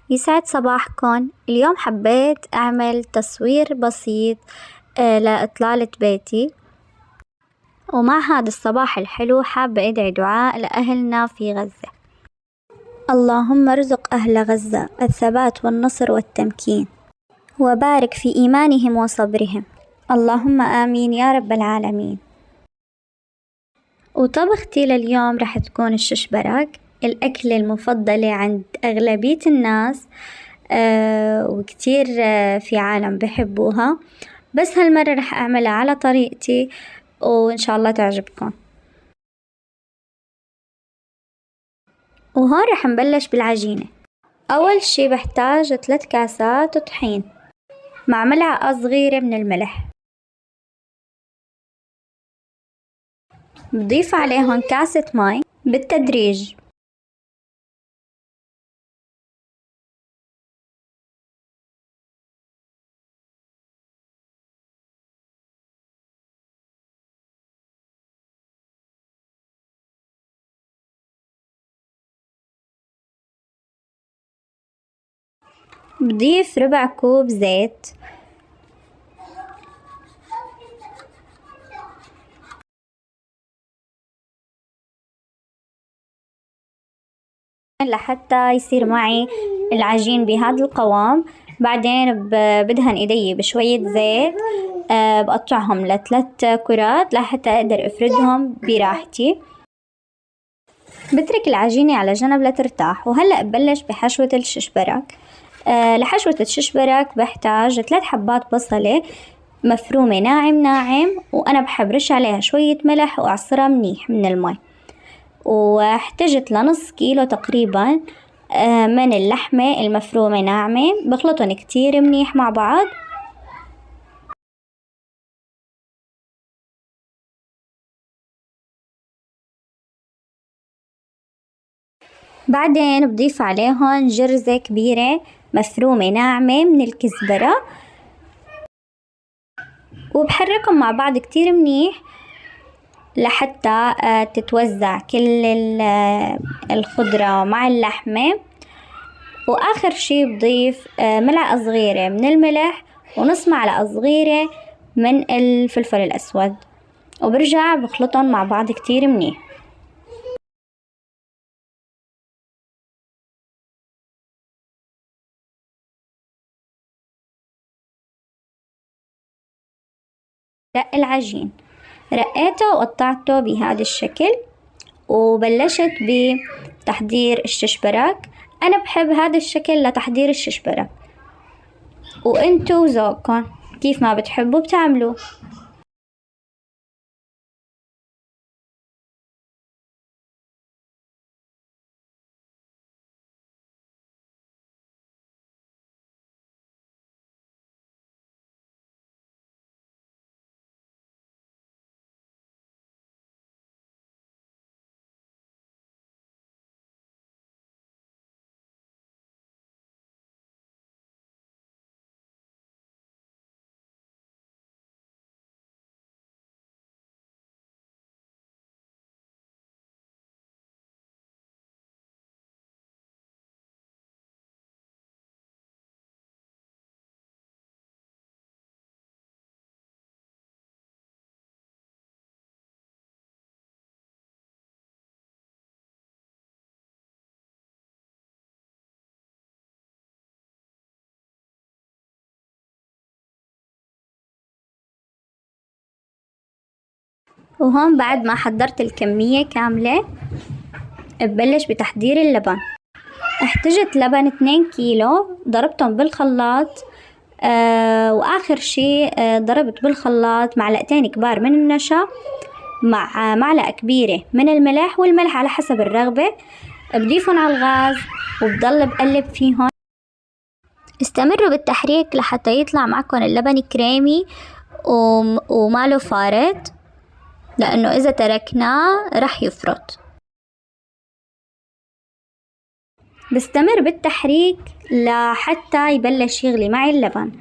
يسعد صباحكم. اليوم حبيت أعمل تصوير بسيط لإطلالة بيتي، ومع هذا الصباح الحلو حابة أدعي دعاء لأهلنا في غزة. اللهم ارزق أهل غزة الثبات والنصر والتمكين، وبارك في إيمانهم وصبرهم، اللهم آمين يا رب العالمين. وطبختي لليوم رح تكون الششبرك، الأكلة المفضلة عند أغلبية الناس، وكتير في عالم بحبوها، بس هالمرة رح أعملها على طريقتي وإن شاء الله تعجبكم. وهون رح نبلش بالعجينة. أول شي بحتاج 3 كاسات طحين مع ملعقة صغيرة من الملح، بضيف عليهم كاسة مي بالتدريج. بضيف ربع كوب زيت، لحتى يصير معي العجين بهذا القوام. بعدين بدهن ايدي بشوية زيت، بقطعهم ل3 كرات لحتى اقدر افردهم براحتي. بترك العجينة على جنب لترتاح، وهلأ ببلش بحشوة الششبرك. لحشوة الششبرك بحتاج 3 حبات بصلة مفرومة ناعم ناعم، وأنا بحب رش عليها شوية ملح وأعصرها منيح من المي. واحتجت لنص كيلو تقريبا من اللحمة المفرومة ناعمة، بخلطهم كتير منيح مع بعض. بعدين بضيف عليهم جرزة كبيرة مفرومة ناعمة من الكزبرة، وبحركهم مع بعض كتير منيح لحتى تتوزع كل الخضرة مع اللحمة. وآخر شي بضيف ملعقة صغيرة من الملح ونص معلقة صغيرة من الفلفل الأسود، وبرجع بخلطهم مع بعض كتير منيح. رق العجين، رقيته وقطعته بهذا الشكل، وبلشت بتحضير الششبرك. أنا بحب هذا الشكل لتحضير الششبرك، وانتو ذوقكم كيف ما بتحبوا بتعملوا. وهون بعد ما حضرت الكمية كاملة ببلش بتحضير اللبن. احتجت لبن 2 كيلو، ضربتهم بالخلاط. وآخر شي ضربت بالخلاط معلقتين كبار من النشا مع معلقة كبيرة من الملح، والملح على حسب الرغبة. بضيفهم على الغاز وبضل بقلب فيهم. استمروا بالتحريك لحتى يطلع معكم اللبن كريمي وماله فارد، لأنه إذا تركناه رح يفرط. بستمر بالتحريك لحتى يبلش يغلي معي اللبن.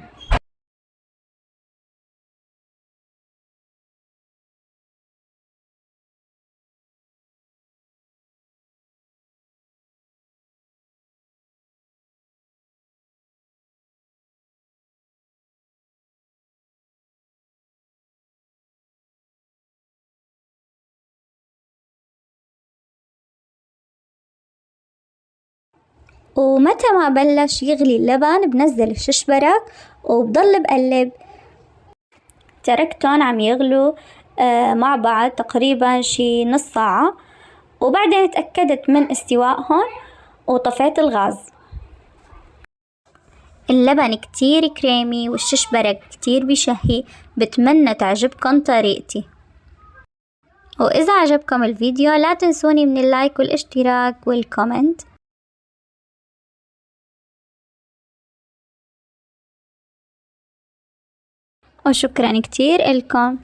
ومتى ما بلش يغلي اللبن بنزل الشش برك وبضل بقلب. تركتهم عم يغلوا مع بعض تقريبا شي نص ساعة، وبعدين تأكدت من استوائهم وطفيت الغاز. اللبن كتير كريمي والشش برك كتير بشهي، بتمنى تعجبكم طريقتي. وإذا عجبكم الفيديو لا تنسوني من اللايك والاشتراك والكومنت. وشكرا كتير إلكم.